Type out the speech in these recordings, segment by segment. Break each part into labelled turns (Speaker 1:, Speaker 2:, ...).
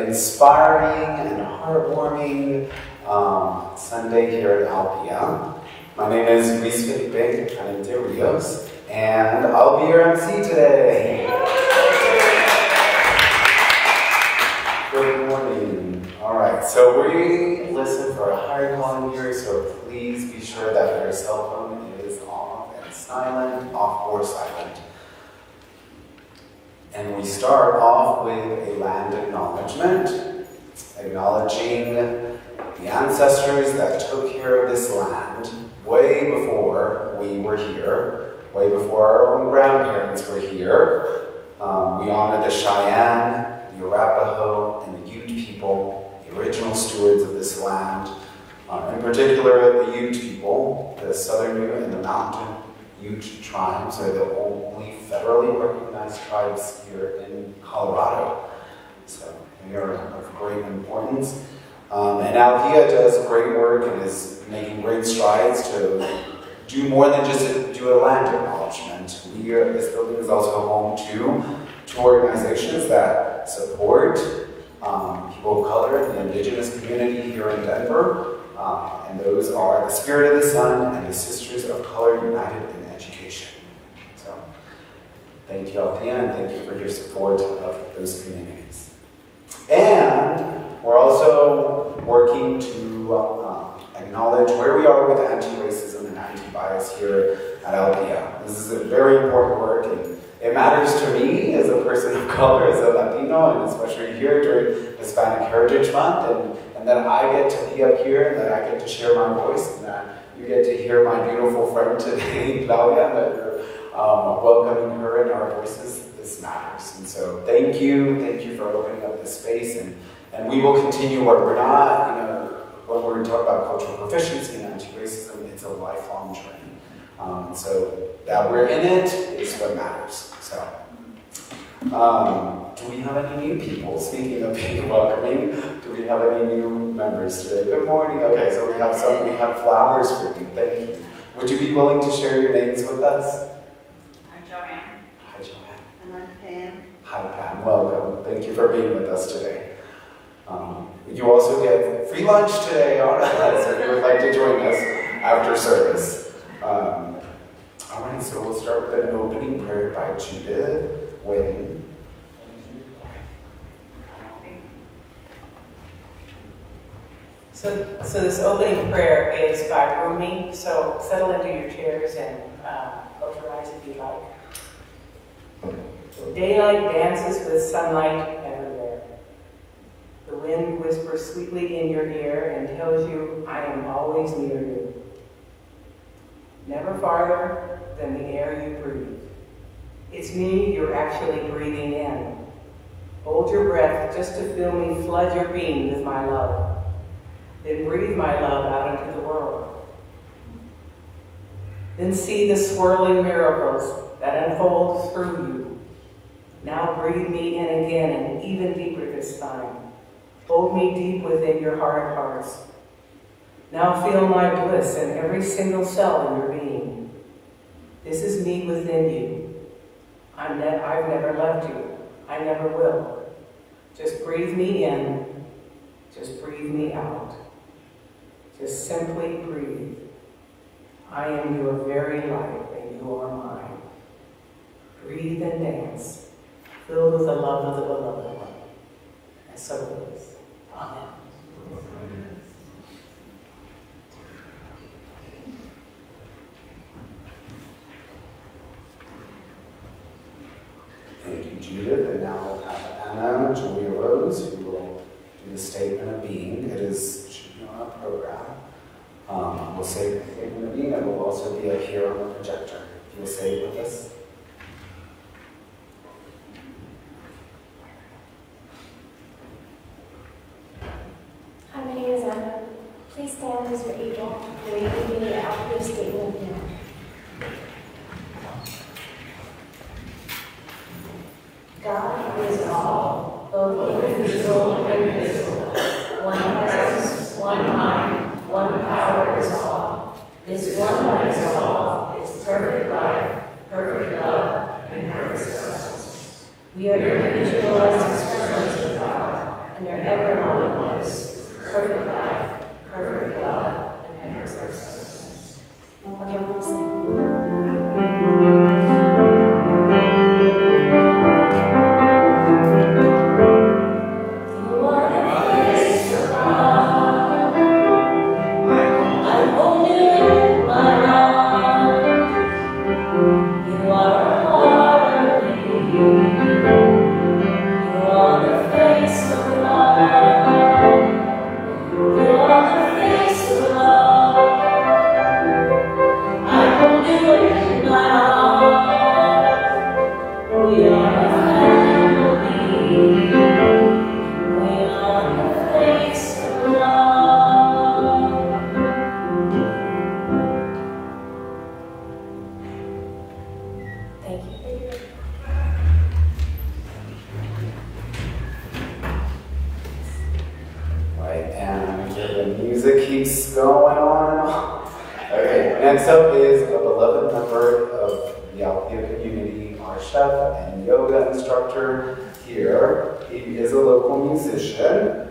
Speaker 1: Inspiring and heartwarming Sunday here at Alpia. My name is Luis Felipe Canente Rios, and I'll be your MC today. Good morning. All right, so we listen for a higher calling here, so please be sure that your cell phone is off and silent, off or silent. And we start off with a land acknowledgement, acknowledging the ancestors that took care of this land way before we were here, way before our own grandparents were here. We honor the Cheyenne, the Arapaho, and the Ute people, the original stewards of this land. In particular, the Ute people, the Southern Ute and the Mountain Ute tribes are the only federally recognized tribes here in Colorado. So they are of great importance. And Althea does great work and is making great strides to do more than just do a land acknowledgement. This building is also home to two organizations that support people of color, the indigenous community here in Denver. And those are the Spirit of the Sun and the Sisters of Color United in Education. So thank you, Althea, and thank you for your support of those communities. And we're also working to acknowledge where we are with anti-racism and anti-bias here at Althea. This is a very important work, and it matters to me as a person of color, as a Latino, and especially here during Hispanic Heritage Month, and that I get to be up here, and that I get to share my voice, and that you get to hear my beautiful friend today, Claudia, and that you're welcoming her in our voices. This matters. And so thank you for opening up this space, and we will continue work. We're not, when we're talking about cultural proficiency and anti-racism, it's a lifelong journey. So that we're in it is what matters. So, do we have any new people? Speaking of being welcoming, do we have any new members today? Good morning. Okay, so we have flowers for you. Thank you. Would you be willing to share your names with us?
Speaker 2: I'm Joanne.
Speaker 1: Hi, Joanne.
Speaker 2: And I'm Pam.
Speaker 1: Hi, Pam. Welcome. Thank you for being with us today. You also get free lunch today, all right? So if you would like to join us after service. All right, so we'll start with an opening prayer by Judith Wayne.
Speaker 3: So this opening prayer is by Rumi. So settle into your chairs and close your eyes if you like. Daylight dances with sunlight everywhere. The wind whispers sweetly in your ear and tells you, I am always near you. Never farther than the air you breathe. It's me you're actually breathing in. Hold your breath just to feel me flood your being with my love. Then breathe my love out into the world. Then see the swirling miracles that unfold through you. Now breathe me in again and even deeper this time. Hold me deep within your heart of hearts. Now feel my bliss in every single cell in your being. This is me within you. I've never left you. I never will. Just breathe me in. Just breathe me out. Just simply breathe. I am your very life and you are mine. Breathe and dance, filled with the love of the beloved one. And so it is. Amen.
Speaker 1: Thank you, Judith. And now we'll have Anna Julia Rose, who will do the Statement of Being. It should be on our program. We'll say the Statement of Being, and we'll also be up here on the projector. If you'll say it with us.
Speaker 4: Hi, my name is Anna. Please stand as you're able. May you be out your statement of being. God is all, both invisible and visible. One presence, one mind, one power is all. This one that is all is perfect life, perfect love, and perfect justice. We are individualized expressions of God, and are ever one was. Perfect life, perfect love, and perfect justice. You are a part of me. We are a family. We are the face of love. Thank you.
Speaker 1: Right, and the music keeps going on and on. Okay, next up is a beloved member of the Althea community, our chef and yoga instructor here. He is a local musician.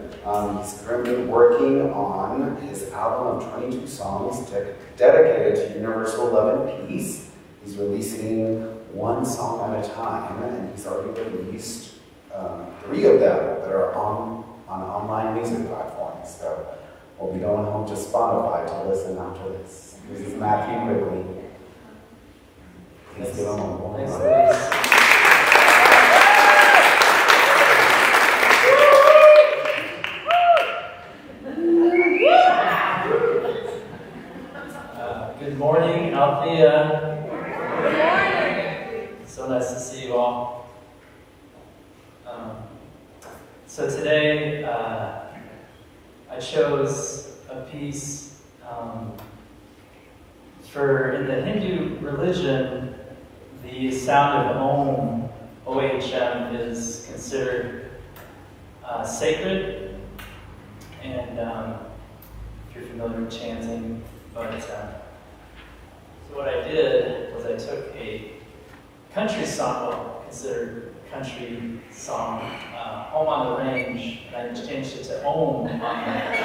Speaker 1: He's currently working on his album of 22 songs dedicated to universal love and peace. He's releasing one song at a time, and he's already released 3 of them that are on online music platforms. So we'll be going home to Spotify to listen after this. This is Matthew Quigley. Please give him a warm welcome.
Speaker 5: Good morning, Althea. Good morning. So nice to see you all. So today, I chose a piece for, in the Hindu religion, the sound of Om, O-H-M, is considered sacred, and if you're familiar with chanting, but so what I did was I took a country song, well, considered country song, Home on the Range, and I changed it to Om on the Range.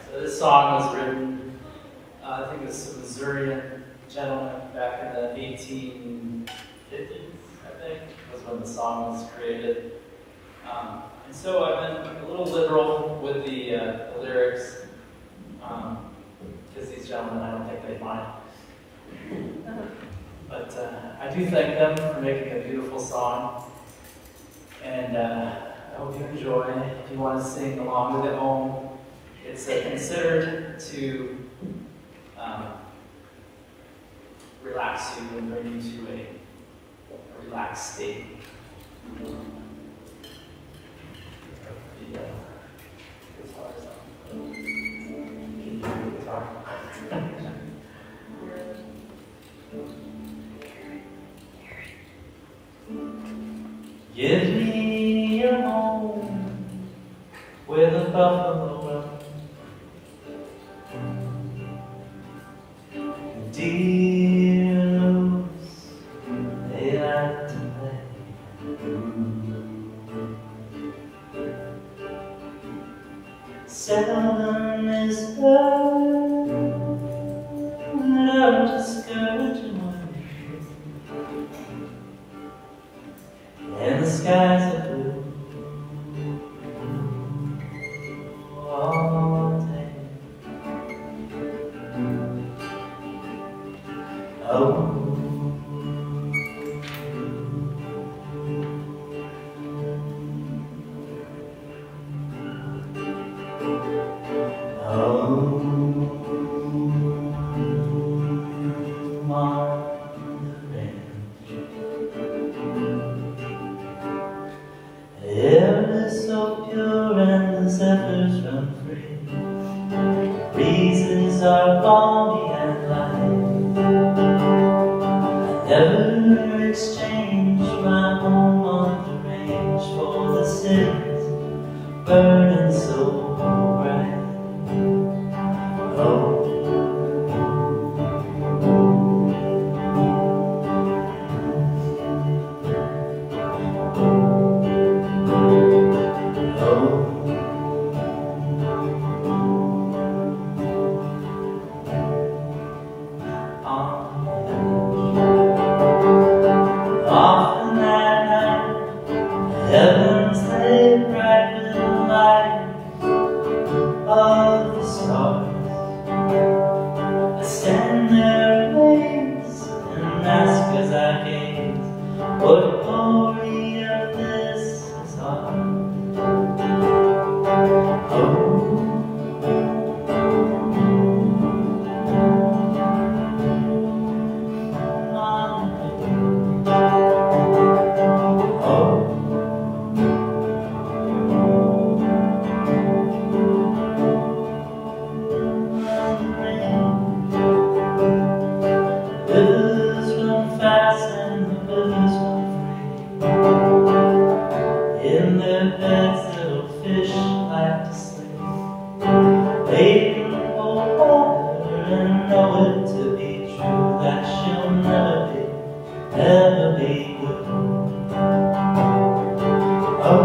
Speaker 5: So this song was written, I think it was a Missourian gentleman back in the 1850s, I think, was when the song was created. And so I've been a little literal with the lyrics, because these gentlemen, I don't think they'd mind. But I do thank them for making a beautiful song, and I hope you enjoy. If you want to sing along with it home, it's considered to relax you and bring you to a relaxed state. The guitar's on. Can you hear the guitar? Give me a home where the buffalo run, deers they like to play. Seldom is love discouraging one, and the skies are blue all day. Oh, air is so pure and the zephyrs run free. Breezes are balmy and light. I never exchange my home on the range for the cities burning so bright. Oh, often at night, heavens lay bright with the light of the stars. I stand there amazed and ask as I gaze, what glory of this is ours? Oh, the beds little fish like to sleep. They can hold water and know it to be true, that she'll never be blue. Oh.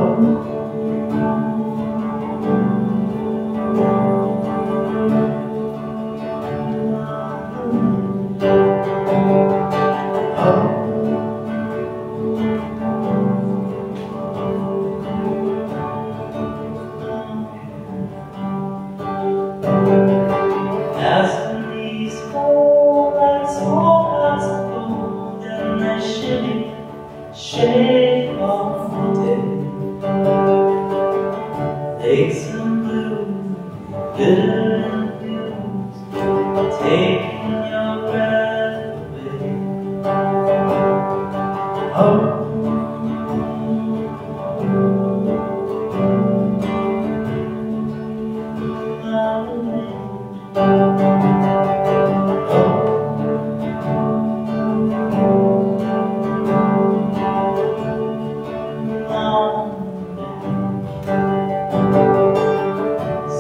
Speaker 5: Shake off the day. Take some blue, bitter and blues, taking your breath away. Oh.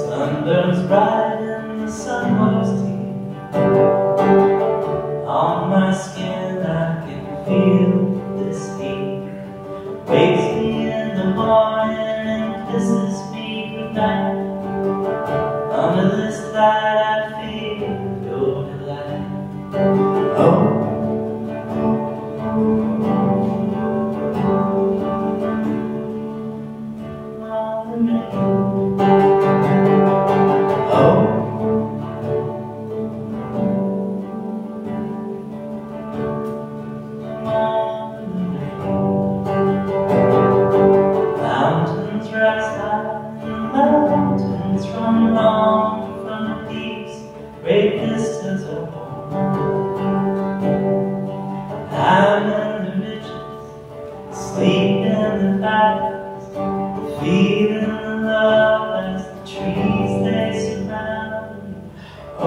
Speaker 5: Sunburns bright and the sun was deep. On my skin I can feel this heat. Wakes me in the morning and kisses me goodnight. Under this light I feel your delight. Oh. Mountains rise high and mountains run long from the peaks, great vistas of home. I'm in the ridges, sleep in the valleys, feeling the love as the trees they surround me. Oh.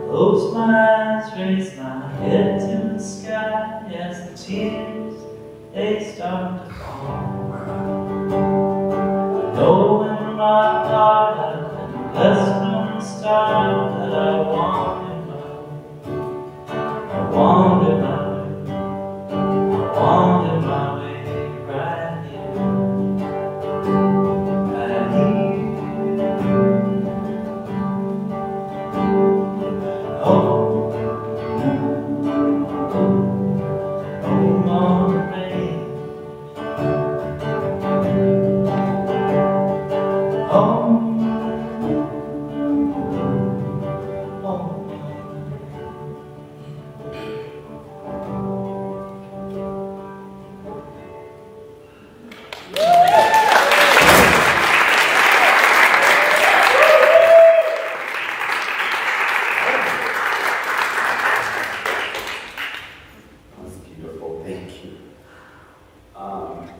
Speaker 5: Close my eyes, raise my head to the sky as the tears, they start to fall. I know in my heart I've been blessed from the start that I wandered my way. I wandered my way right here. Right here. Oh.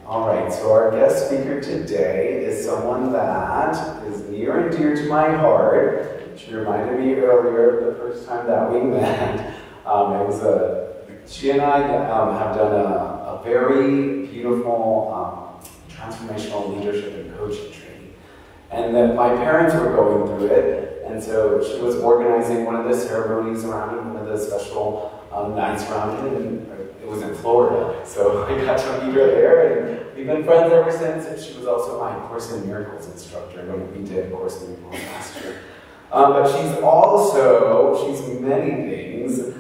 Speaker 1: All right, so our guest speaker today is someone that is near and dear to my heart. She reminded me earlier, the first time that we met, she and I have done a very beautiful transformational leadership and coaching training. And that my parents were going through it, and so she was organizing one of the ceremonies around it, one of the special nights around it, and it was in Florida. So I got to meet her there, and we've been friends ever since. And she was also my Course in Miracles instructor when we did Course in Miracles last year. But she's many things.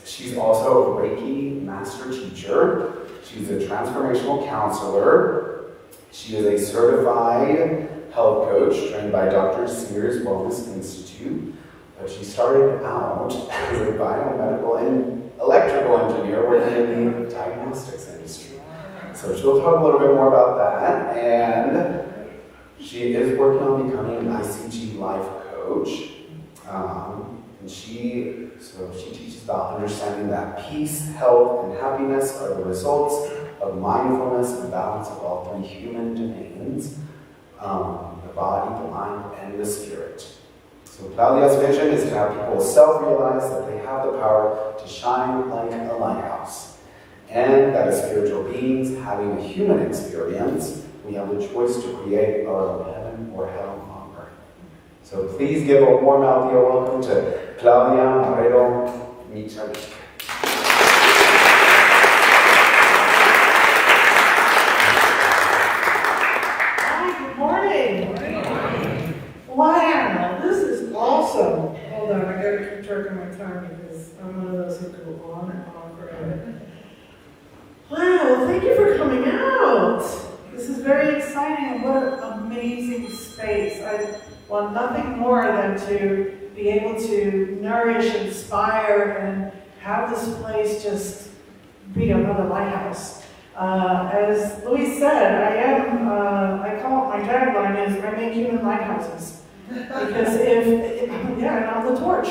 Speaker 1: She's also a Reiki master teacher. She's a transformational counselor. She is a certified health coach trained by Dr. Sears Wellness Institute. But she started out as a biomedical and electrical engineer working in the diagnostics industry. So she'll talk a little bit more about that. And she is working on becoming an ICG life coach. And she So she teaches about understanding that peace, health, and happiness are the results of mindfulness and balance of all three human domains, the body, the mind, and the spirit. So Claudia's vision is to have people self-realize that they have the power to shine like a lighthouse, and that as spiritual beings having a human experience, we have the choice to create our own heaven or hell on earth. So please give a warm Althea welcome to Claudia Marrero Michalik.
Speaker 6: Hi, good morning. Wow, this is awesome. Hold on, I gotta keep track of my time because I'm one of those who go on and on forever. Wow, thank you for coming out. This is very exciting and what an amazing space. I want nothing more than to be able to nourish, inspire, and have this place just be another lighthouse. As Louis said, I call it my tagline is I make human lighthouses. Because and I'm the torch.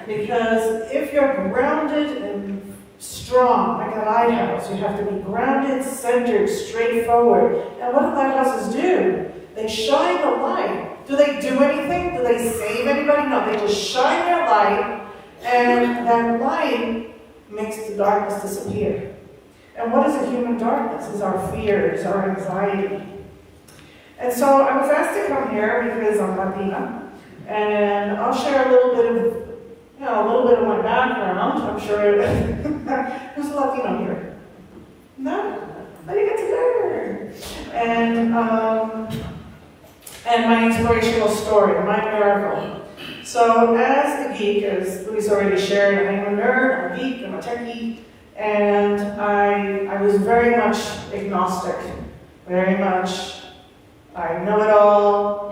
Speaker 6: Because if you're grounded and strong, like a lighthouse, you have to be grounded, centered, straightforward. And what do lighthouses do? They shine the light. Do they do anything? Do they save anybody? No, they just shine their light, and that light makes the darkness disappear. And what is a human darkness? It's our fears, our anxiety. And so I was asked to come here because I'm Latina, and I'll share a little bit of my background. I'm sure who's a Latino here? No, I didn't get to there. And my inspirational story, my miracle. So as a geek, as Louis already shared, I'm a nerd, I'm a geek, I'm a techie, and I was very much agnostic, very much, I know it all,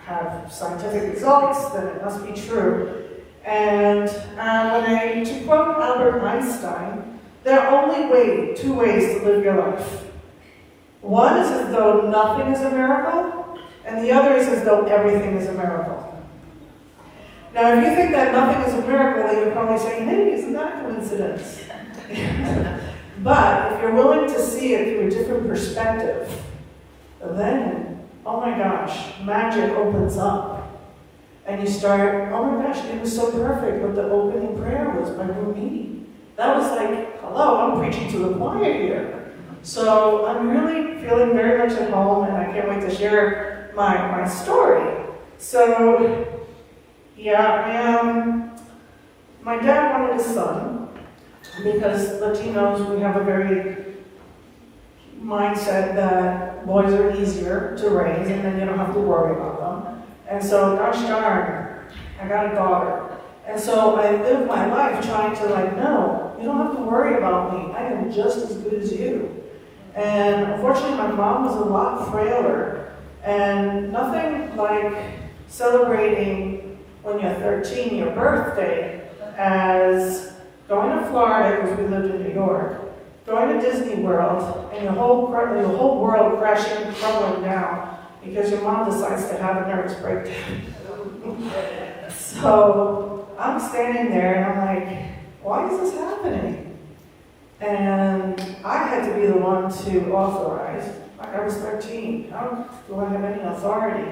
Speaker 6: have scientific results, then it must be true. And to quote Albert Einstein, there are only two ways to live your life. One is as though nothing is a miracle, and the other is as though everything is a miracle. Now, if you think that nothing is a miracle, then you're probably saying, hey, isn't that a coincidence? But if you're willing to see it through a different perspective, then, oh my gosh, magic opens up. And you start, oh my gosh, it was so perfect what the opening prayer was by Rumi. That was like, hello, I'm preaching to the choir here. So I'm really feeling very much at home, and I can't wait to share my story. So, my dad wanted a son, because Latinos, we have a very mindset that boys are easier to raise, and then you don't have to worry about them. And so, gosh darn, I got a daughter. And so I lived my life trying to no, you don't have to worry about me. I am just as good as you. And unfortunately, my mom was a lot frailer. And nothing like celebrating when you're 13, your birthday, as going to Florida, because we lived in New York, going to Disney World, and your whole world crashing and crumbling down because your mom decides to have a nervous breakdown. So I'm standing there and I'm like, why is this happening? And I had to be the one to authorize. I was 13. How do I have any authority?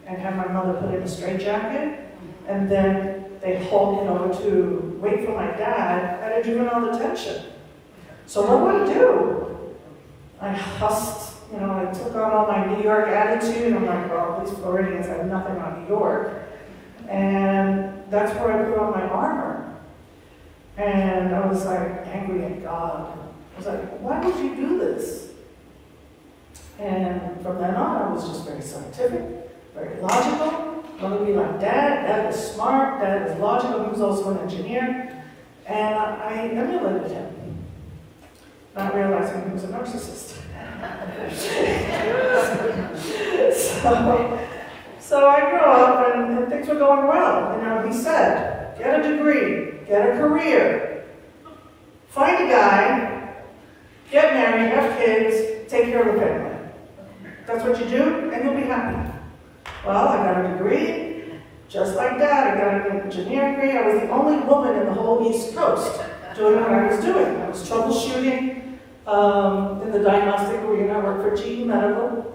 Speaker 6: And have my mother put in a straitjacket, and then they hauled me over to wait for my dad at a juvenile detention. So what do? I husked, I took on all my New York attitude. I'm like, well, these Floridians have nothing on New York. And that's where I put on my armor. And I was like angry at God. I was like, why would you do this? And from then on, I was just very scientific, very logical. I want to be like Dad. Dad was smart. Dad was logical. He was also an engineer. And I emulated him, not realizing he was a narcissist. So I grew up and things were going well. He said, get a degree, get a career, find a guy, get married, have kids, take care of the family. That's what you do, and you'll be happy. Well, I got a degree, Just like Dad, I got an engineering degree. I was the only woman in the whole East Coast doing what I was doing. I was troubleshooting in the diagnostic arena. I worked for GE Medical,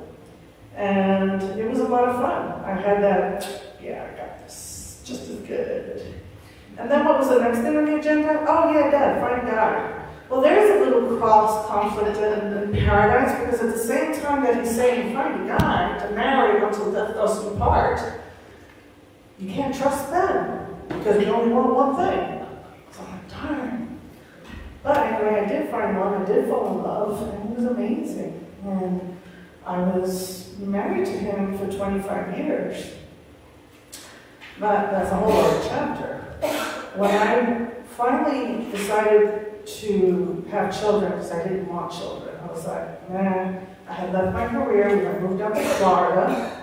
Speaker 6: and it was a lot of fun. I had that, yeah, I got this, just as good. And then what was the next thing on the agenda? Oh yeah, Dad, find a guy. Well, there's a little cross conflict in paradise, because at the same time that he's saying find a guy to marry until death does us part, you can't trust them because you only want one thing. So I'm like, darn. But anyway, I did find one, I did fall in love, and it was amazing. And I was married to him for 25 years. But that's a whole other chapter. When I finally decided to have children, because I didn't want children, I was like, man, I had left my career, I moved up to Florida,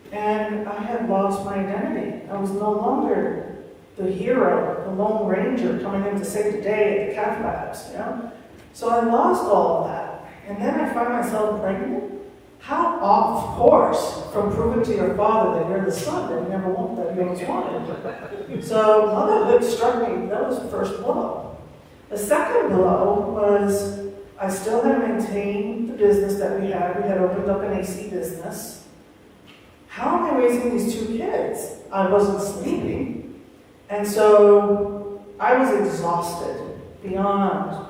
Speaker 6: and I had lost my identity. I was no longer the hero, the Lone Ranger coming in to save the day at the cath labs, you know? So I lost all of that. And then I find myself pregnant. How off course from proving to your father that you're the son that you never wanted, that you always wanted. So motherhood struck me. That was the first blow. The second blow was I still had to maintain the business that we had. We had opened up an AC business. How am I raising these two kids? I wasn't sleeping. And so I was exhausted, beyond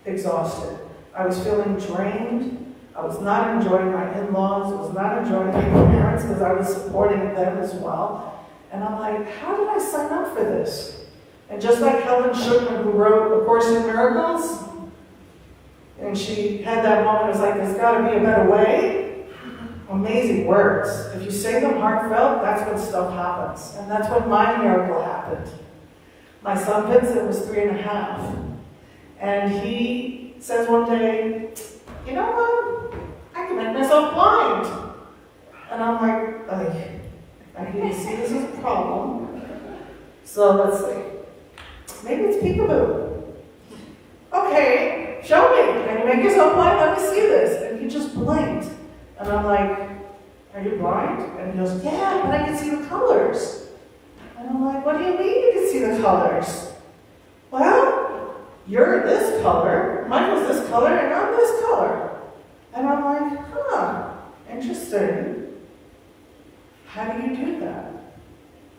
Speaker 6: exhausted. I was feeling drained. I was not enjoying my in-laws. I was not enjoying my parents because I was supporting them as well. And I'm like, how did I sign up for this? And just like Helen Schucman, who wrote A Course in Miracles, and she had that moment, it was like, there's got to be a better way. Amazing words. If you say them heartfelt, that's when stuff happens. And that's when my miracle happened. My son Vincent was 3.5. And he says one day, you know what? I can make myself blind. And I'm like, I didn't see this as a problem. So let's see. Maybe it's peekaboo. Okay, show me. Can you make yourself blind? Let me see this. And he just blinked. And I'm like, are you blind? And he goes, yeah, but I can see the colors. And I'm like, what do you mean you can see the colors? Well, you're this color, Michael's this color, and I'm this color. And I'm like, interesting. How do you do that?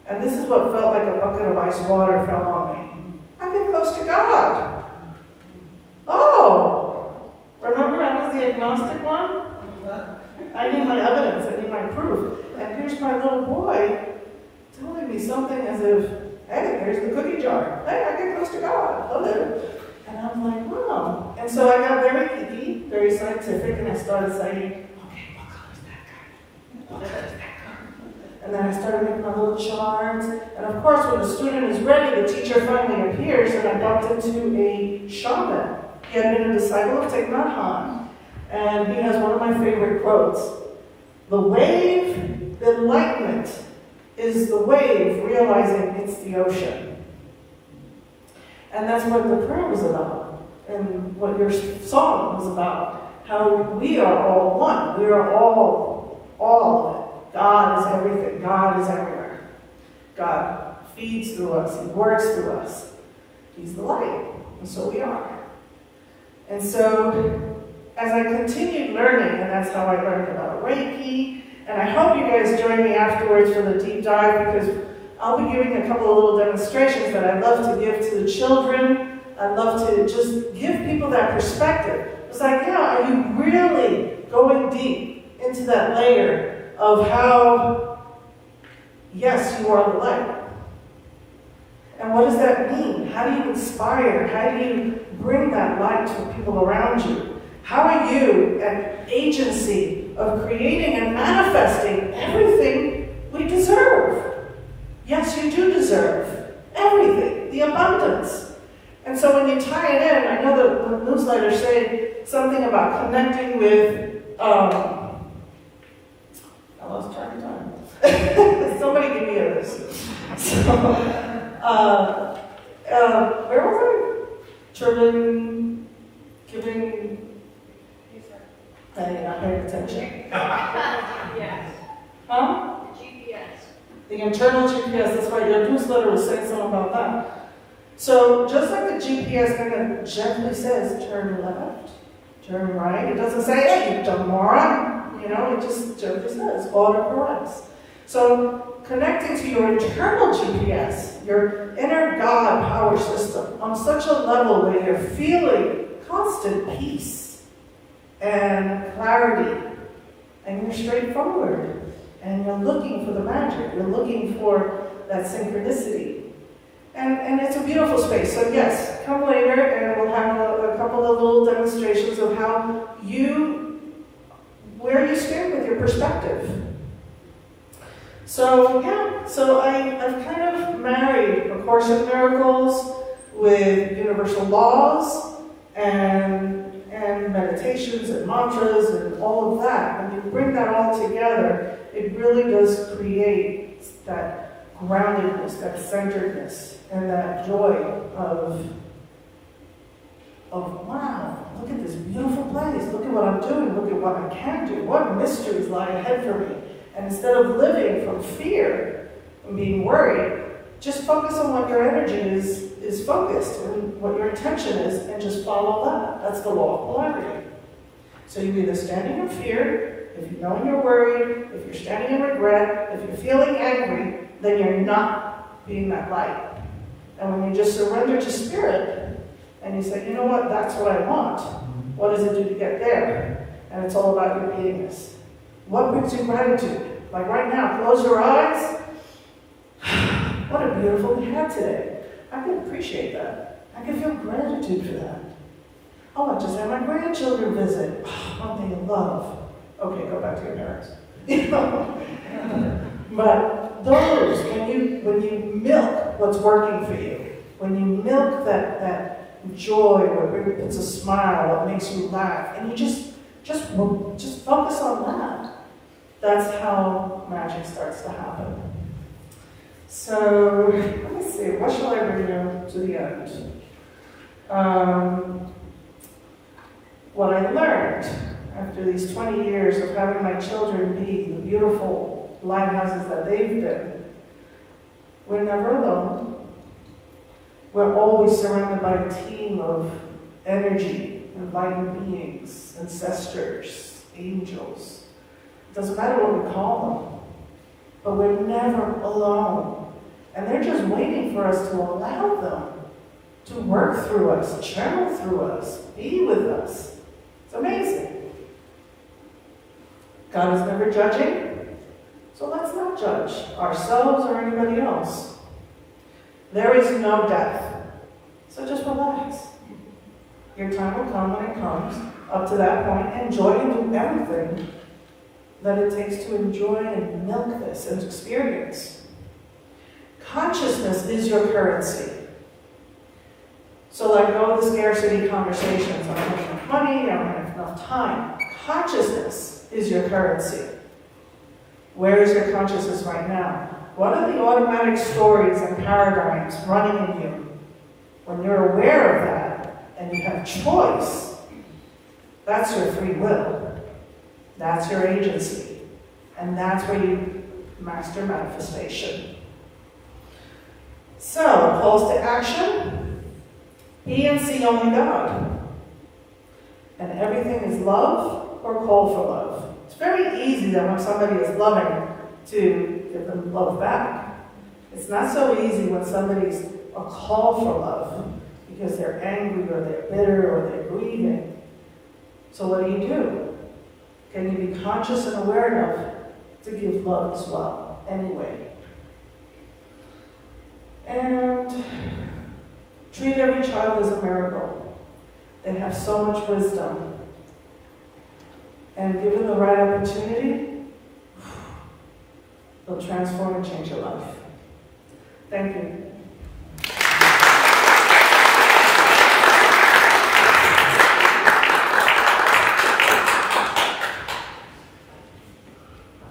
Speaker 6: And this is what felt like a bucket of ice water fell on me. I get close to God. Oh, remember I was the agnostic one? I need my evidence, I need my proof. And here's my little boy telling me something as if, hey, here's the cookie jar. Hey, I get close to God. Hello. And I'm like, wow. And so I got very geeky, very scientific, and I started saying, okay, what color is that card? What color is that card? And then I started making my little charts. And of course, when the student is ready, the teacher finally appears, and I bumped into a shaman. He had been a disciple of Thich Nhat Hanh, and he has one of my favorite quotes. The wave, the enlightenment, is the wave realizing it's the ocean. And that's what the prayer was about, and what your song was about. How we are all one. We are all of it. God is everything. God is everywhere. God feeds through us. He works through us. He's the light, and so we are. And so, as I continued learning, and that's how I learned about Reiki, and I hope you guys join me afterwards for the deep dive, because I'll be giving a couple of little demonstrations that I love to give to the children. I love to just give people that perspective. It's like, yeah, are you really going deep into that layer of how, yes, you are the light? And what does that mean? How do you inspire? How do you bring that light to the people around you? How are you an agency of creating and manifesting everything we deserve? Yes, you do deserve everything, the abundance. And so when you tie it in, I know the newsletter said something about connecting with, I lost track of time. Somebody give me a list. So, where was I? Children giving, I'm not paying attention.
Speaker 2: Yes.
Speaker 6: Huh?
Speaker 2: GPS.
Speaker 6: The internal GPS, that's why your newsletter was saying something about that. So just like the GPS kind of gently says, turn left, turn right, it doesn't say, hey, you dumb moron. You know, it just gently says, autocorrects. So connecting to your internal GPS, your inner God power system, on such a level where you're feeling constant peace and clarity, and you're straightforward, and you're looking for the magic, you're looking for that synchronicity. And it's a beautiful space. So yes, come later and we'll have a couple of little demonstrations of where you stand with your perspective. So yeah, so I've kind of married A Course in Miracles with universal laws and meditations and mantras and all of that. When you bring that all together, it really does create that groundedness, that centeredness, and that joy of wow, look at this beautiful place, look at what I'm doing, look at what I can do, what mysteries lie ahead for me. And instead of living from fear and being worried, just focus on what your energy is focused and what your intention is, and just follow that. That's the law of polarity. So you're either standing in fear, if you know you're worried, if you're standing in regret, if you're feeling angry, then you're not being that light. And when you just surrender to spirit, and you say, you know what, that's what I want. What does it do to get there? And it's all about your beingness. What brings you gratitude? Like right now, close your eyes. What a beautiful day today. I can appreciate that. I can feel gratitude for that. Oh, I just had my grandchildren visit. One thing in love. Okay, go back to your parents. You know? But those, when you milk what's working for you, when you milk that joy, what puts a smile, what makes you laugh, and you just focus on that. That's how magic starts to happen. So, let me see, what shall I bring you to the end? What I learned after these 20 years of having my children be the beautiful lighthouses that they've been, we're never alone. We're always surrounded by a team of energy, enlightened beings, ancestors, angels. It doesn't matter what we call them, but we're never alone. And they're just waiting for us to allow them to work through us, channel through us, be with us. It's amazing. God is never judging, so let's not judge ourselves or anybody else. There is no death, so just relax. Your time will come when it comes. Up to that point, enjoy and do everything that it takes to enjoy and milk this and experience. Consciousness is your currency. So let go of the scarcity conversations. I don't have enough money, I don't have enough time. Consciousness is your currency. Where is your consciousness right now? What are the automatic stories and paradigms running in you? When you're aware of that and you have choice, that's your free will. That's your agency. And that's where you master manifestation. So, calls to action. Be and see only God. And everything is love or call for love. It's very easy that when somebody is loving to give them love back. It's not so easy when somebody's a call for love because they're angry or they're bitter or they're grieving. So what do? Can you be conscious and aware enough to give love as well, anyway? And treat every child as a miracle. They have so much wisdom. And given the right opportunity, they'll transform and change your life. Thank you.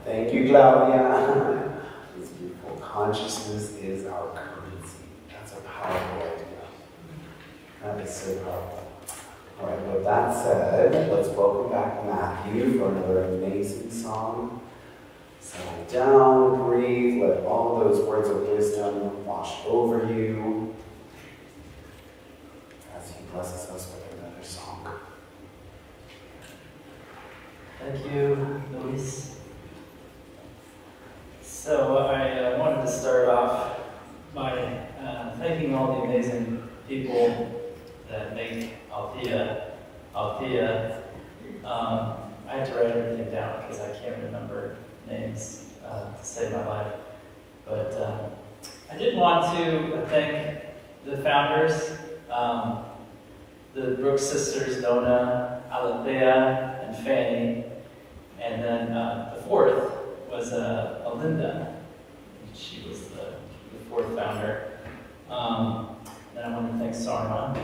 Speaker 1: Thank you, Claudia. It's beautiful. Consciousness is our currency. That's a powerful idea. That is so powerful. All right, with that said, let's welcome back Matthew for another amazing song. Settle down, breathe, let all those words of wisdom wash over you as he blesses us with another song.
Speaker 5: Thank you, Luis. So I wanted to start off by thanking all the amazing people that make Althea. I had to write everything down because I can't remember names to save my life. But I did want to thank the founders, the Brooks sisters, Nona, Alethea, and Fanny. And then the fourth was Alinda. She was the fourth founder. And I want to thank Sarma,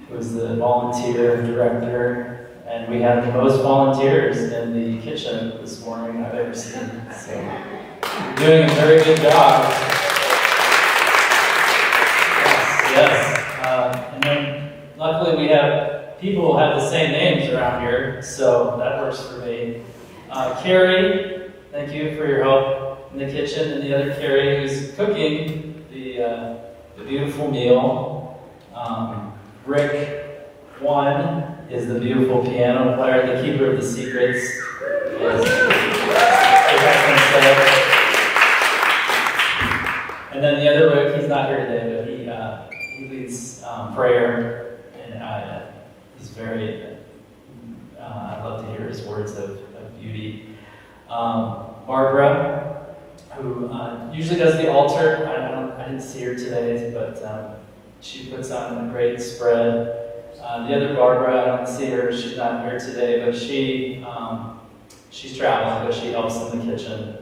Speaker 5: who was the volunteer director. And we had the most volunteers in the kitchen this morning I've ever seen. So you're doing a very good job. Yes. And then luckily we have people who have the same names around here, so that works for me. Carrie, thank you for your help in the kitchen, and the other Carrie who's cooking the beautiful meal. Rick, one, is the beautiful piano player, the keeper of the secrets. And then the other Rick, he's not here today, but he leads prayer, and he's very, I love to hear his words of beauty. Barbara, who usually does the altar. I didn't see her today, but she puts on a great spread. The other Barbara, I don't see her. She's not here today, but she's traveling, but she helps in the kitchen.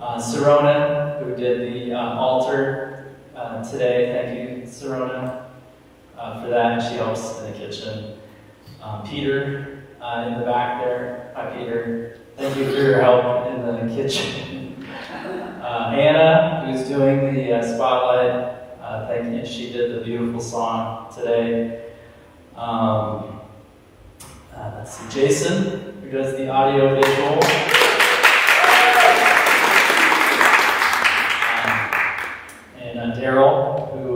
Speaker 5: Serona, who did the altar today. Thank you, Serona, for that. She helps in the kitchen. Peter, in the back there. Hi, Peter. Thank you for your help in the kitchen. Anna, who's doing the spotlight. Thank you. She did the beautiful song today. Let's see, Jason, who does the audio visual. And Daryl, who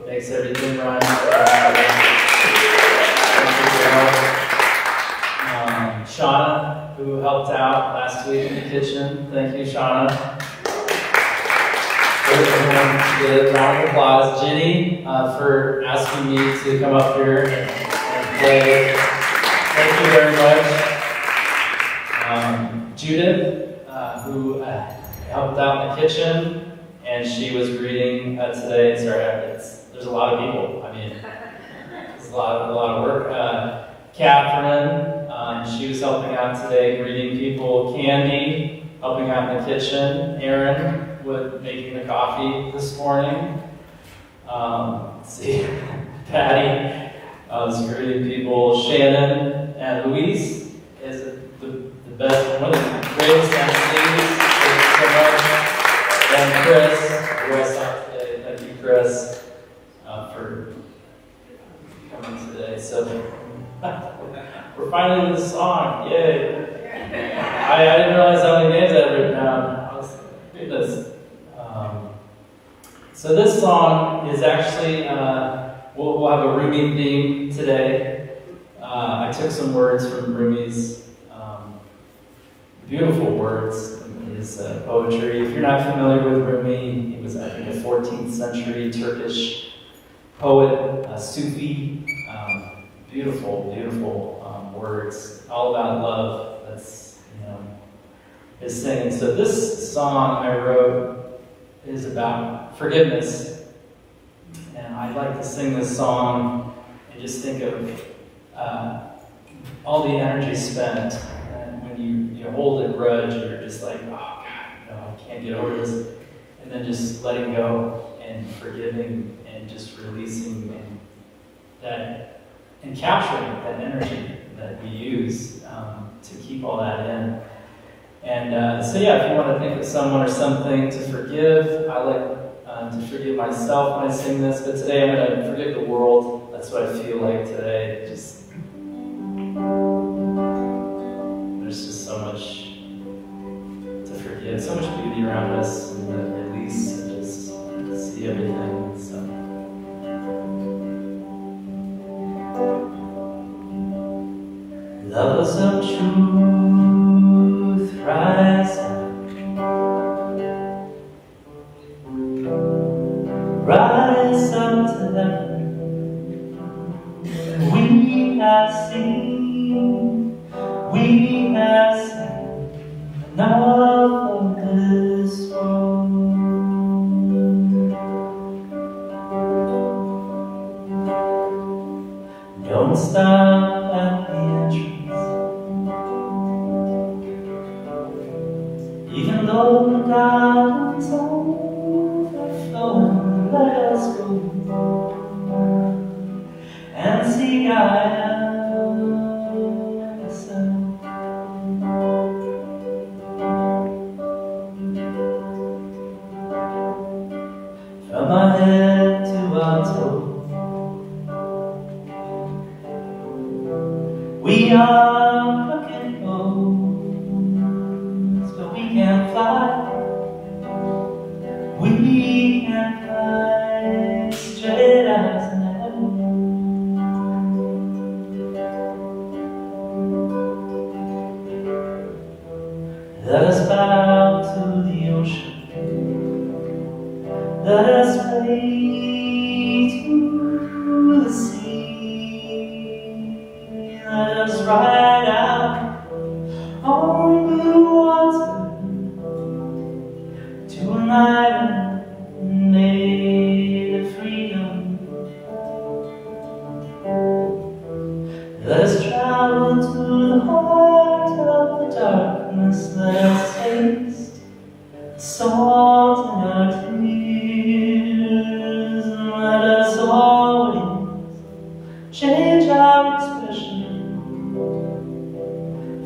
Speaker 5: makes everything run. Shauna, who helped out last week in the kitchen. Thank you, Shauna. Give a round of applause. Ginny, for asking me to come up here and play. Thank you very much. Judith, who helped out in the kitchen, and she was greeting today. Sorry, there's a lot of people. I mean, it's a lot of work. Catherine, she was helping out today, greeting people. Candy, helping out in the kitchen. Aaron, with making the coffee this morning. Let's see, Patty was greeting people. Shannon and Luis is the best, one of the greatest MCs. Thank you so much. And Chris, who I saw today. Thank you, Chris, for coming today. So we're finally with the song. Yay! I didn't realize how many names I'd written down. Goodness. So this song is actually, we'll have a Rumi theme today. I took some words from Rumi's beautiful words in his poetry. If you're not familiar with Rumi, he was, I think, a 14th century Turkish poet, Sufi. Beautiful, beautiful words, all about love. That's, his singing. So this song I wrote is about forgiveness. And I'd like to sing this song and just think of all the energy spent. And when you hold a grudge, you're just like, oh God, I can't get over this. And then just letting go and forgiving and just releasing that and capturing that energy that we use to keep all that in. And so yeah, if you want to think of someone or something to forgive, I like to forgive myself when I sing this, but today I'm going to forgive the world. That's what I feel like today. There's just so much so much beauty around us in the release and just see everything. So. Lovers of truth, rise up. Rise up to heaven. We have seen, we have seen enough of this world. Don't stop at the entrance, even though the garden's overflowing. Let us go and see ourselves. From our head to our toe, we are crooked bones, but we can fly. We can fly straight as an arrow. Let us bow to the ocean. Let us pray to the sea. Let us ride out on blue water to an island made of freedom. Let us travel to the heart of the darkness. Let us taste the salt in our tears. And let us always change our expression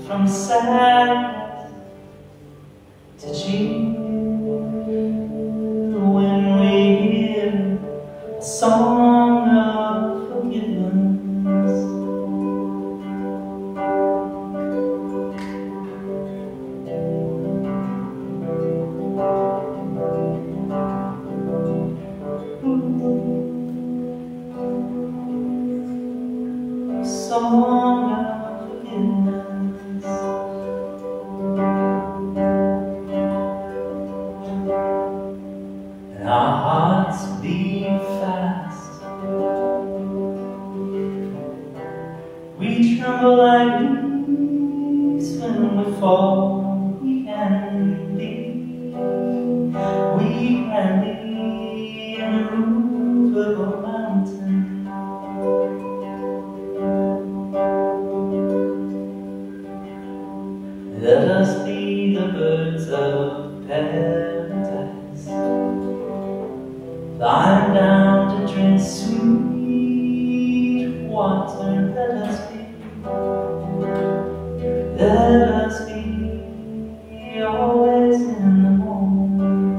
Speaker 5: from sadness to cheer. When we hear a song of forgiveness, a song of forgiveness. And our hearts beat fast. We tremble like leaves when we fall. We can be unmovable mountain. Let us be the birds of paradise, flying down to drink sweet water. Let us be always in the moment.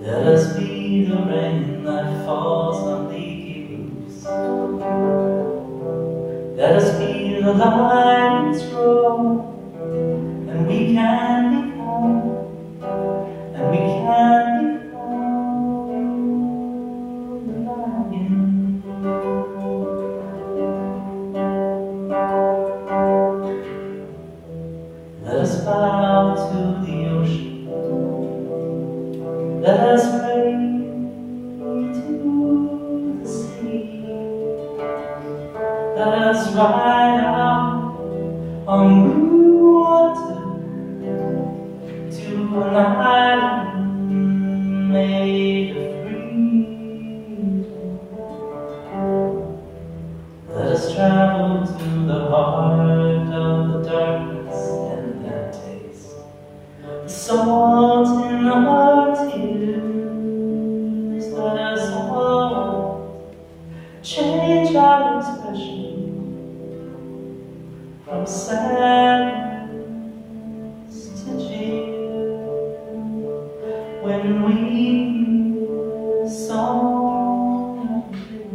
Speaker 5: Let us be the rain that falls on leaky roofs. Let us be the lion's roar, and we can become the lion. Let us bow to the ocean. Let us pray to the sea. Let us ride out on blue water to an island made of freedom. Let us travel to the heart of the darkness and then taste the salt in our tears. Let us all change our expression from sadness to cheer when we hear a song of you.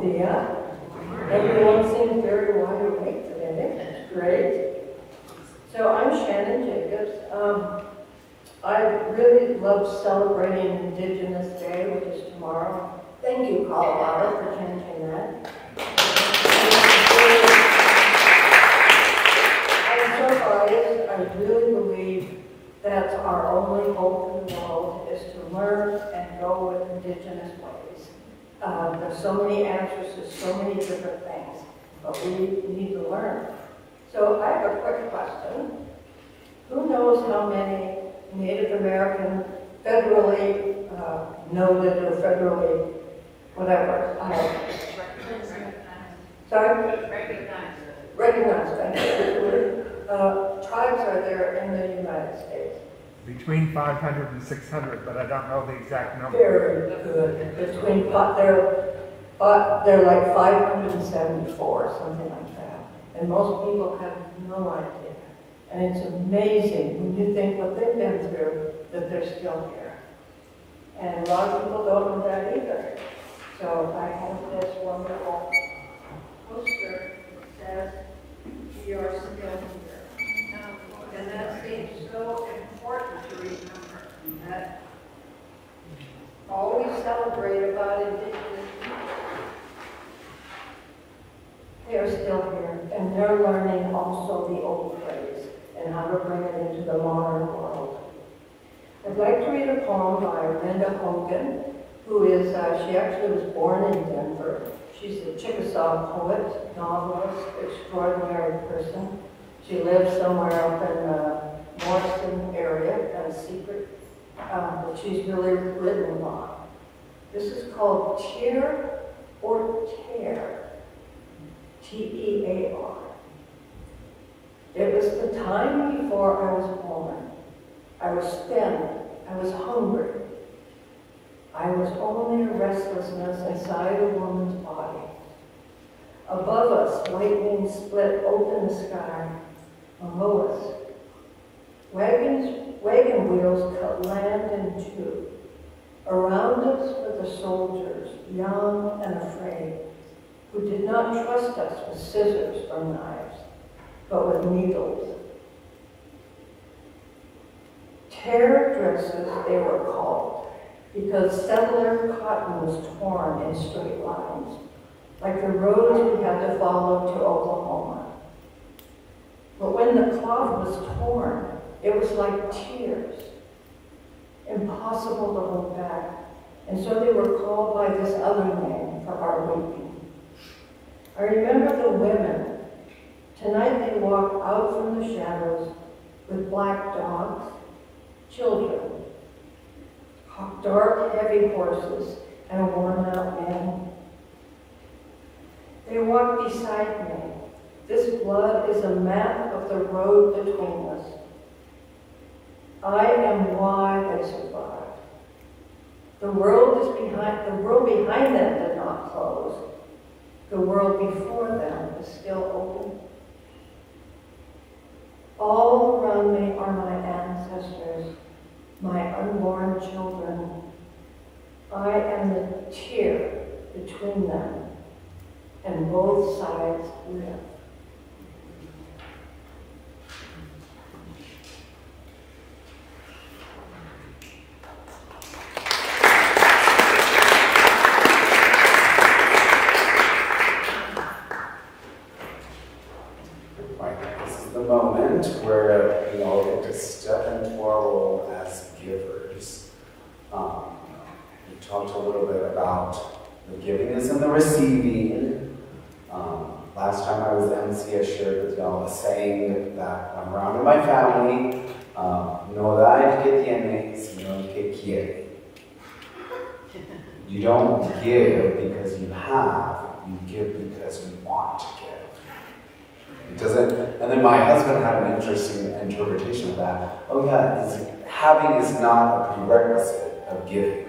Speaker 4: Dorothea. Everyone seems very wide awake today. Great. So I'm Shannon Jacobs. I really love celebrating Indigenous Day, which is tomorrow. Thank you, Colorado, for changing that. I'm so biased. I really believe that's our only hope in the world is to learn and go with Indigenous ways. There's so many answers to so many different things, but we need to learn. So I have a quick question. Who knows how many Native American federally noted or federally whatever? Sorry? Recognized, thank you. Tribes are there in the United States.
Speaker 7: Between 500 and 600, but I don't know the exact number.
Speaker 4: Very good. They're like 574, something like that. And most people have no idea. And it's amazing when you think what they've been through, that they're still here. And a lot of people don't know that either. So I have this wonderful poster that says, "We are still here." And that seems so important to remember. That all we celebrate about Indigenous people, they are still here, and they're learning also the old ways and how to bring it into the modern world. I'd like to read a poem by Linda Hogan, who is, she actually was born in Denver. She's a Chickasaw poet, novelist, extraordinary person. She lives somewhere up in the Morrison area, a secret, but she's really written a lot. This is called Tear or Tear, T-E-A-R. It was the time before I was born. I was thin, I was hungry. I was only a restlessness inside a woman's body. Above us, lightning split open the sky. Below us, wagon wheels cut land in two. Around us were the soldiers, young and afraid, who did not trust us with scissors or knives, but with needles. Tear dresses, they were called, because settler cotton was torn in straight lines, like the roads we had to follow to Oklahoma. But when the cloth was torn, it was like tears, impossible to hold back. And so they were called by this other name for our weeping. I remember the women. Tonight they walk out from the shadows with black dogs, children, dark, heavy horses, and a worn-out man. They walk beside me. This blood is a map of the road between us. I am why they survived. The world behind them did not close. The world before them is still open. All around me are my ancestors, my unborn children. I am the tear between them, and both sides live.
Speaker 1: Moment where we all get to step into our role as givers. We talked a little bit about the giving is in the receiving. Last time I was MC, I shared with y'all a saying that I'm around in my family, no dai que tiene, sino que quiere. You don't give because you have, you give because you want to give. It doesn't, and then my husband had an interesting interpretation of that. Oh yeah, having is not a prerequisite of giving.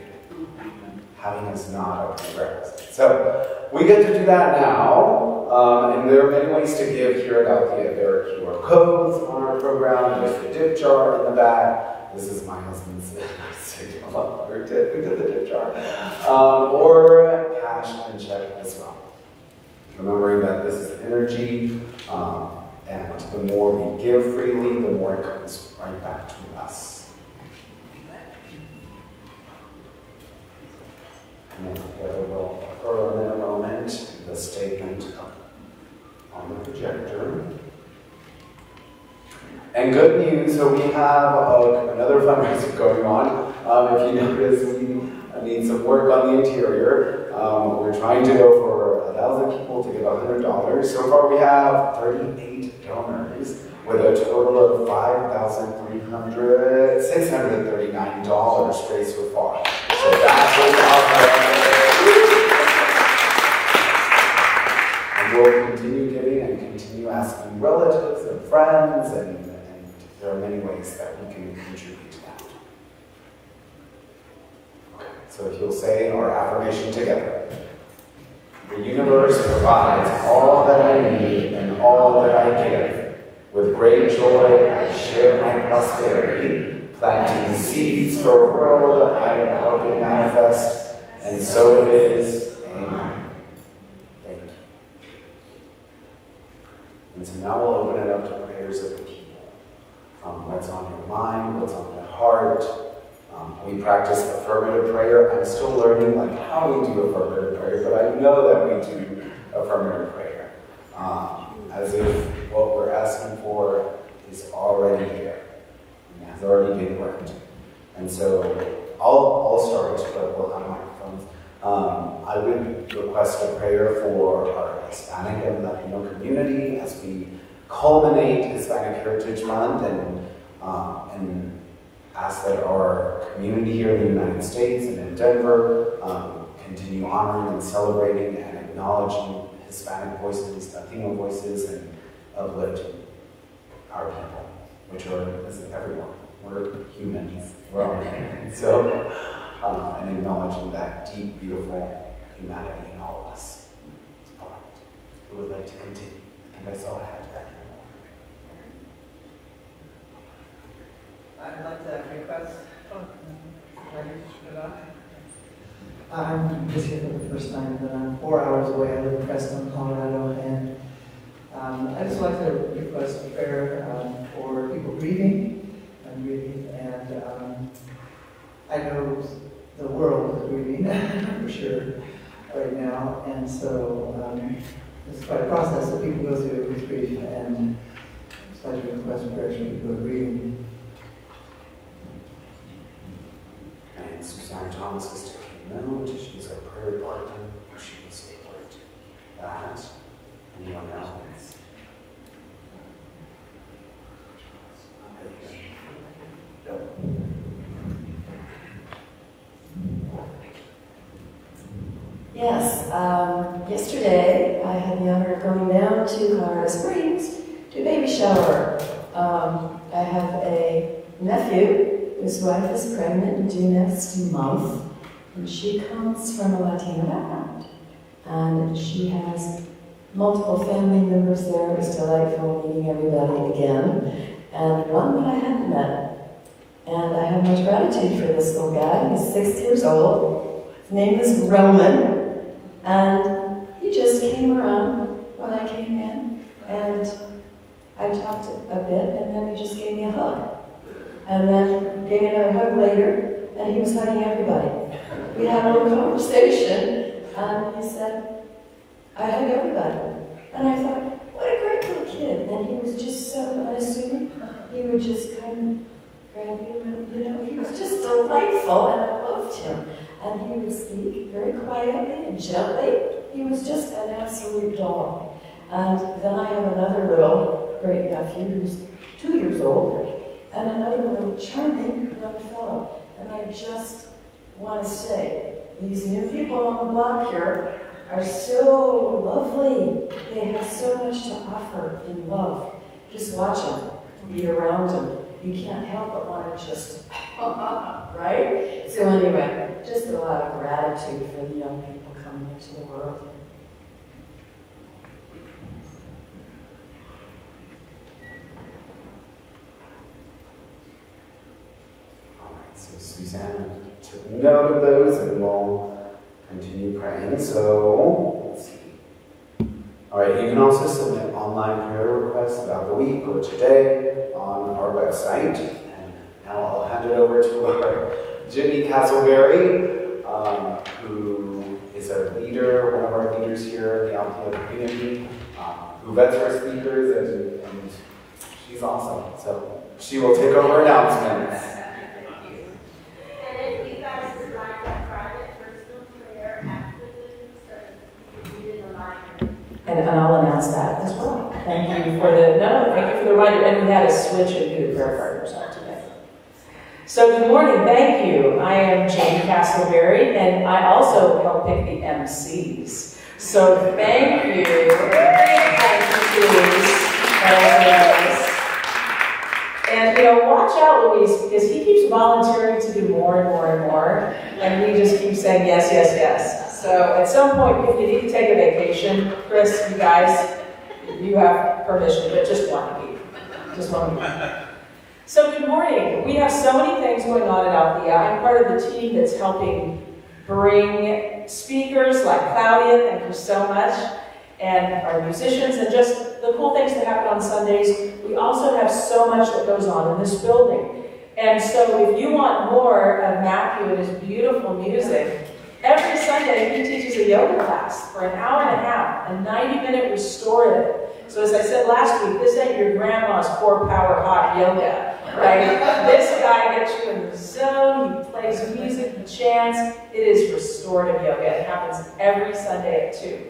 Speaker 1: Having is not a prerequisite. So we get to do that now, and there are many ways to give here at Althea. There are QR codes on our program. There's the dip jar in the back. This is my husband's signal. We did the dip jar. Or cash and check. check as well. Remembering that this is energy, and the more we give freely, the more it comes right back to us. And then together we'll affirm in a moment the statement on the projector. And good news, so we have another fundraiser going on. If you notice, we need some work on the interior. We're trying to go for 1,000 people to give $100. So far we have 38 donors with a total of $5,639 raised so far. So that's what's and we'll continue giving and continue asking relatives and friends, and there are many ways that we can contribute to that. Okay, so if you'll say our affirmation together. The universe provides all that I need and all that I give. With great joy, I share my prosperity, planting seeds for a world I am helping manifest, and so it is. Amen. Thank you. And so now we'll open it up to prayers of the people. What's on your mind, what's on your heart. We practice affirmative prayer. I'm still learning how we do affirmative prayer, but I know that we do affirmative prayer. As if what we're asking for is already here and has already been worked. And so I'll start, but we'll have microphones. I would request a prayer for our Hispanic and Latino community as we culminate Hispanic Heritage Month and ask that our community here in the United States and in Denver continue honoring and celebrating and acknowledging Hispanic voices, Latino voices, and uplifting our people, which is everyone. We're humans. We're all human. So, and acknowledging that deep, beautiful humanity in all of us. All right. Who would like to continue? I think I saw a hand back here.
Speaker 8: I'd like to request.
Speaker 9: I'm just here for the first time, but I'm 4 hours away. I live in Fresno, Colorado, and I just like to request a prayer for people grieving. I'm grieving, and I know the world is grieving for sure right now, and so it's quite a process that people go through with grief, and I'd like to request prayers for people who are grieving.
Speaker 1: And Suzanne Thomas is taking note. She's our prayer partner. She will support that. Anyone else?
Speaker 4: Yes, yesterday I had the honor of going down to Colorado Springs to a baby shower. I have a nephew whose wife is pregnant and due next month, and she comes from a Latino background. And she has multiple family members there. It was delightful meeting everybody again, and one that I hadn't met. And I have much gratitude for this little guy. He's 6 years old. His name is Roman, and he just came around when I came in, and I talked a bit, and then he just gave me a hug. And then gave me another hug later, and he was hugging everybody. We had a little conversation, and he said, I hug everybody. And I thought, what a great little kid. And he was just so unassuming. He would just kind of grab you, and he was just delightful, and I loved him. And he would speak very quietly and gently. He was just an absolute doll. And then I have another little great nephew who's 2 years old, and another little charming young fellow. And I just want to say, these new people on the block here are so lovely. They have so much to offer in love. Just watch them, be around them. You can't help but want to just, right? So anyway, just a lot of gratitude for the young people coming into the world.
Speaker 1: All right, so Suzanne took note of those, and we'll continue praying. praying, so let's see. All right, you can also submit online prayer requests about the week or today on our website. And now I'll hand it over to our Ginny Castleberry, who is our leader, one of our leaders here in the Alpena community, who vets our speakers, and she's awesome. So she will take over announcements.
Speaker 4: And if you guys would like a private personal prayer after the service, you can read it online.
Speaker 3: And I'll announce that as well. Thank you for the reminder. And we had to switch and do the prayer partners out today. So good morning, thank you. I am Jane Castleberry, and I also help pick the MCs. So thank you. And watch out, Luis, because he keeps volunteering to do more and more and more, and we just keep saying yes, yes, yes. So at some point, if you need to take a vacation, Chris, you guys, you have permission, but just one week. Just 1 week. So good morning. We have so many things going on at Althea. I'm part of the team that's helping bring speakers like Claudia, thank you so much, and our musicians, and just the cool things that happen on Sundays. We also have so much that goes on in this building. And so if you want more of Matthew and his beautiful music, every Sunday he teaches a yoga class for an hour and a half, a 90-minute restorative. So as I said last week, this ain't your grandma's core power hot yoga, right? This guy gets you in the zone, he plays music, he chants. It is restorative yoga. It happens every Sunday at 2.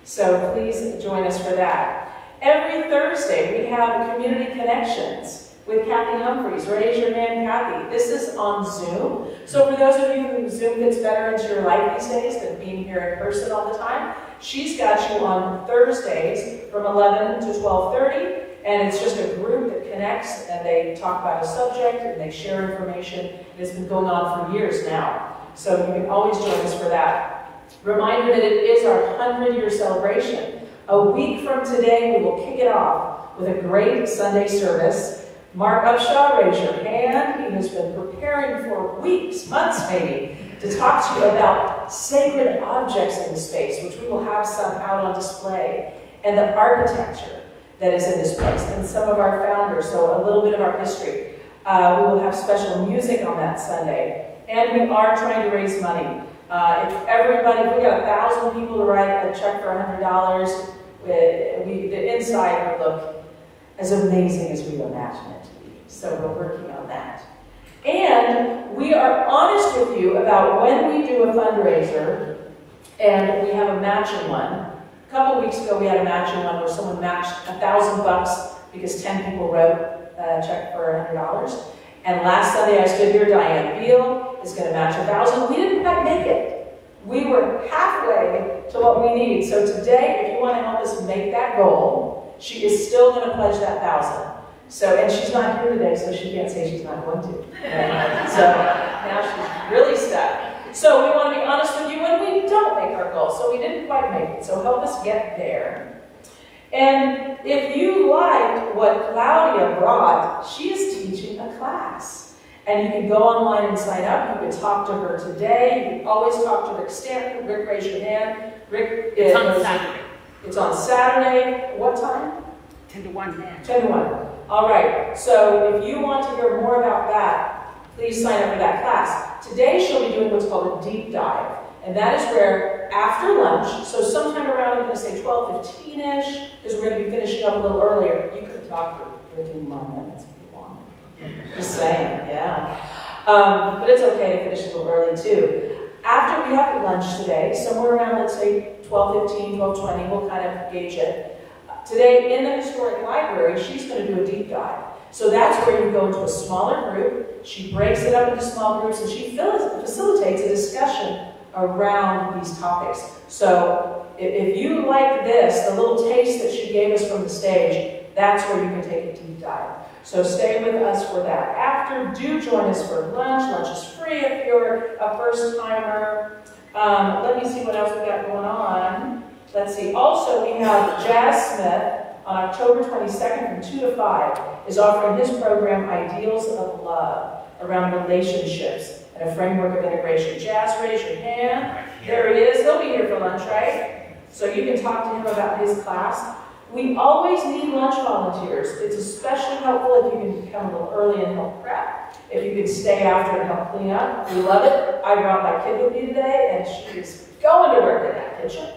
Speaker 3: So please join us for that. Every Thursday we have Community Connections with Kathy Humphreys. Raise your hand, Kathy. This is on Zoom. So for those of you who Zoom fits better into your life these days than being here in person all the time, she's got you on Thursdays from 11 to 12:30, and it's just a group that connects, and they talk about a subject, and they share information. It's been going on for years now, so you can always join us for that. Reminder that it is our 100-year celebration. A week from today, we will kick it off with a great Sunday service. Mark Upshaw, raise your hand. He has been preparing for weeks, months maybe, to talk to you about sacred objects in the space, which we will have some out on display, and the architecture that is in this place, and some of our founders, so a little bit of our history. We will have special music on that Sunday, and we are trying to raise money. If we got 1,000 people to write a check for $100, the inside would look as amazing as we imagine it to be. So we're working on that. And we are honest with you about when we do a fundraiser, and we have a matching one. A couple weeks ago, we had a matching one where someone matched $1,000 because 10 people wrote a check for $100. And last Sunday, I stood here, Diane Beal is going to match 1,000. We didn't quite make it. We were halfway to what we need. So today, if you want to help us make that goal, she is still going to pledge that 1,000. So, and she's not here today, so she can't say she's not going to. Right? So now she's really stuck. So we want to be honest with you when we don't make our goal. So we didn't quite make it. So help us get there. And if you liked what Claudia brought, she is teaching a class. And you can go online and sign up. You can talk to her today. You can always talk to Rick Stanton. Rick, raise your hand. Rick,
Speaker 2: It's on Saturday.
Speaker 3: It's on Saturday. What time?
Speaker 2: 10 to 1.
Speaker 3: 10 to 1. All right. So if you want to hear more about that, please sign up for that class. Today she'll be doing what's called a deep dive. And that is where after lunch, so sometime around, I'm going to say 12:15-ish, because we're going to be finishing up a little earlier. You could talk for 15 more minutes if you want. Just saying, yeah. But it's okay to finish a little early too. After we have lunch today, somewhere around, let's say 12:15, 12:20, we'll kind of gauge it. Today in the historic library, she's going to do a deep dive. So that's where you go into a smaller group. She breaks it up into small groups, and she facilitates a discussion around these topics. So if you like this, the little taste that she gave us from the stage, that's where you can take a deep dive. So stay with us for that. After, do join us for lunch. Lunch is free if you're a first-timer. Let me see what else we got going on. Let's see. Also, we have Jazz Smith on October 22nd from 2 to 5 is offering his program, Ideals of Love, around relationships and a framework of integration. Jazz, raise your hand.
Speaker 10: There he is. He'll be here for lunch, right? So you can talk to him about his class. We always need lunch volunteers. It's especially helpful if you can come a little early and help prep. If you can stay after and help clean up. We love it. I brought my kid with me today, and she is going to work in that kitchen.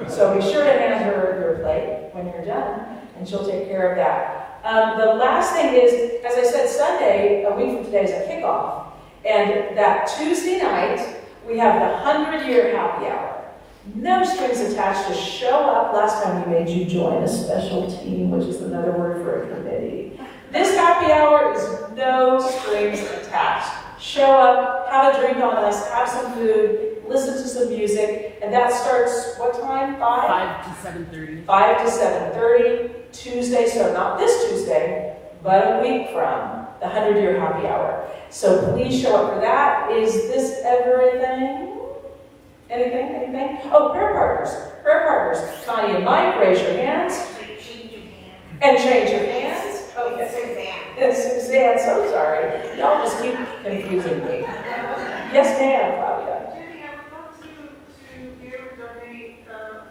Speaker 10: So be sure to hand her your plate when you're done, and she'll take care of that. The last thing is, as I said, Sunday, a week from today, is a kickoff. And that Tuesday night, we have the 100-year happy hour. No strings attached, just show up. Last time we made you join a special team, which is another word for a committee. This happy hour is no strings attached. Show up, have a drink on us, have some food, listen to some music, and that starts, what time?
Speaker 11: 5 to 7:30.
Speaker 10: 5 to 7:30, Tuesday, so not this Tuesday, but a week from the 100-year happy hour. So please show up for that. Is this everything? Anything? Oh, prayer partners. Prayer partners. Connie and Mike, raise your hands. And change your hands. Okay. It's Suzanne, so sorry. Y'all just keep confusing me. Yes, ma'am, Claudia.
Speaker 6: Jenny, I would love to be able to donate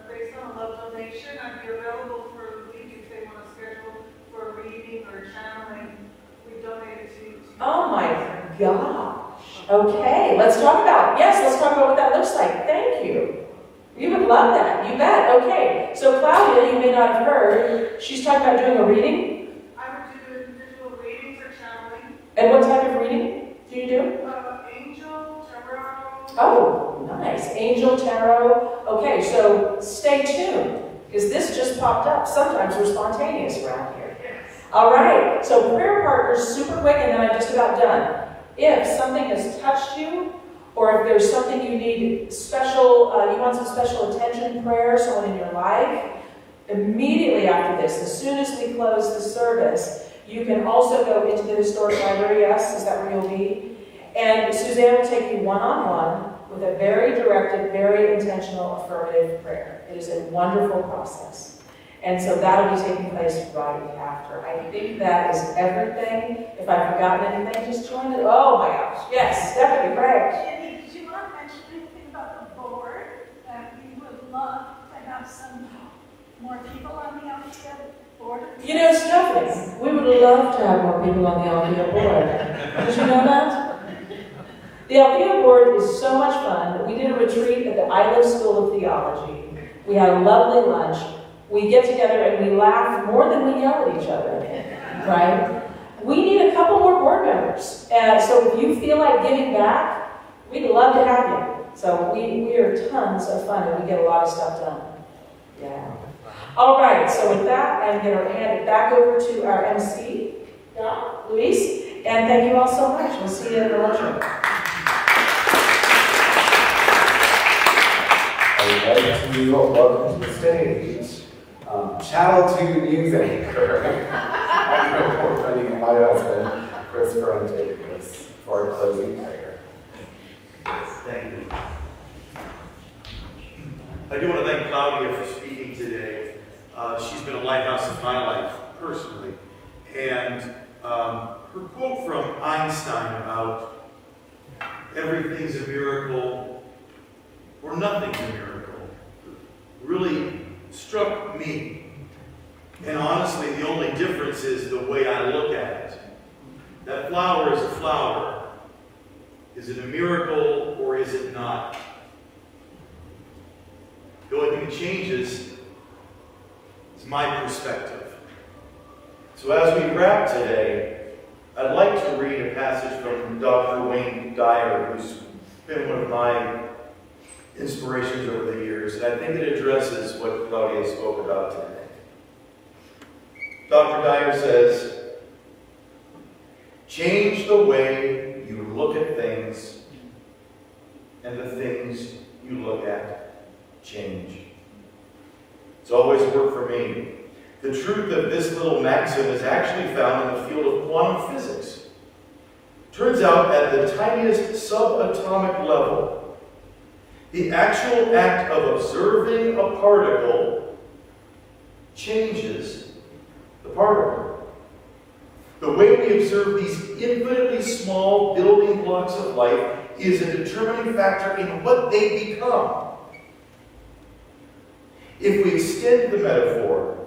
Speaker 6: based on a love donation. I'd be available for the week if they want to schedule for a reading or channeling. We donated to.
Speaker 10: Oh my gosh. Okay, let's talk about what that looks like. Thank you. You would love that. You bet. Okay, so Claudia, you may not have heard, she's talking about doing a reading.
Speaker 6: I would do individual readings or channeling.
Speaker 10: And what type of reading do you do?
Speaker 6: Angel, tarot.
Speaker 10: Oh, nice. Angel, tarot. Okay, so stay tuned, because this just popped up. Sometimes we're spontaneous around here. All right, so prayer partners, super quick, and then I'm just about done. If something has touched you, or if there's something you need special, you want some special attention, prayer, someone in your life, immediately after this, as soon as we close the service, you can also go into the historic library. Yes, is that where you'll be? And Suzanne will take you one-on-one with a very directed, very intentional affirmative prayer. It is a wonderful process. And so that'll be taking place right after. I think that is everything. If I've forgotten anything, just join it. Oh my gosh. Yes, Stephanie, great.
Speaker 2: Jenny, did you want to mention anything about the board? That we would love to have some more people on the Althea board?
Speaker 10: You know, Stephanie, we would love to have more people on the Althea board. Did you know that? The Althea board is so much fun. We did a retreat at the Isla School of Theology. We had a lovely lunch. We get together and we laugh more than we yell at each other, right? We need a couple more board members. So if you feel like giving back, we'd love to have you. So we are tons of fun and we get a lot of stuff done. Yeah. All right, so with that, I'm going to hand it back over to our MC, Luis, and thank you all so much. We'll see you in the lunchroom.
Speaker 1: I would like to welcome to the stage Channel 2 news anchor and reporting my husband, Chris Ferrante, for our closing prayer.
Speaker 12: Thank you. I do want to thank Claudia for speaking today. She's been a lighthouse in my life, personally. And her quote from Einstein about everything's a miracle or nothing's a miracle really struck me. And honestly, the only difference is the way I look at it. That flower is a flower. Is it a miracle or is it not? The only thing that changes is my perspective. So as we wrap today, I'd like to read a passage from Dr. Wayne Dyer, who's been one of my inspirations over the years, and I think it addresses what Claudia spoke about today. Dr. Dyer says, change the way you look at things, and the things you look at change. It's always worked for me. The truth of this little maxim is actually found in the field of quantum physics. Turns out at the tiniest subatomic level, the actual act of observing a particle changes the particle. The way we observe these infinitely small building blocks of life is a determining factor in what they become. If we extend the metaphor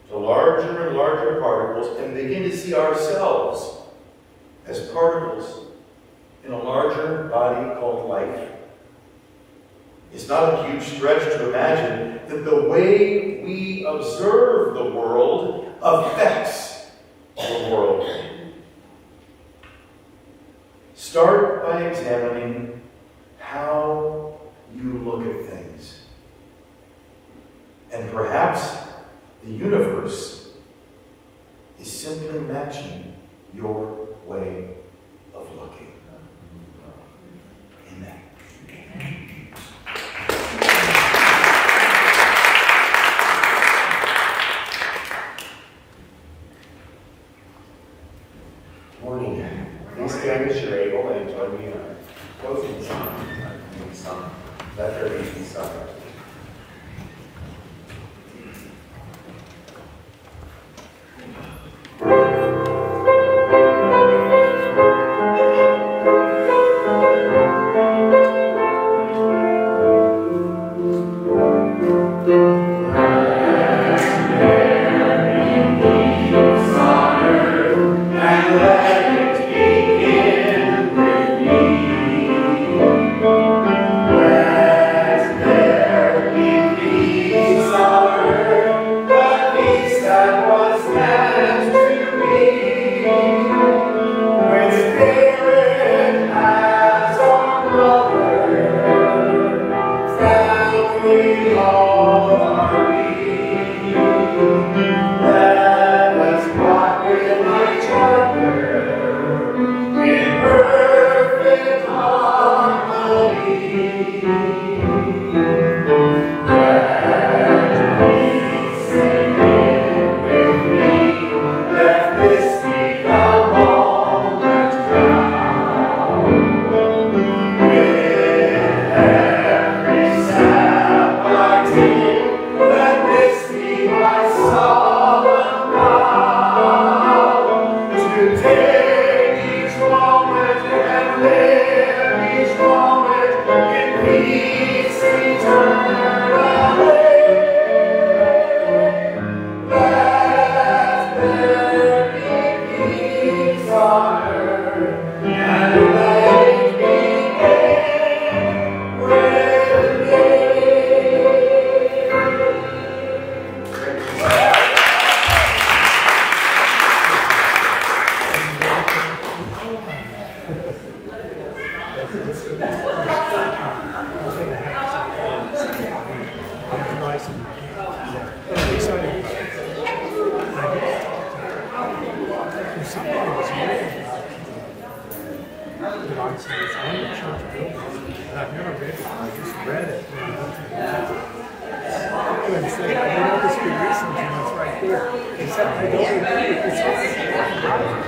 Speaker 12: to larger and larger particles and begin to see ourselves as particles in a larger body called life, it's not a huge stretch to imagine that the way we observe the world affects the world. Start by examining how you look at things. And perhaps the universe is simply matching your way of looking. Amen.
Speaker 1: Morning. Please stand as you're able and join me in our closing song. Let there be peace on earth.
Speaker 7: I've never read it, I just read it. And said, I know this for reasons, and it's right there. Except I don't repeat it. It's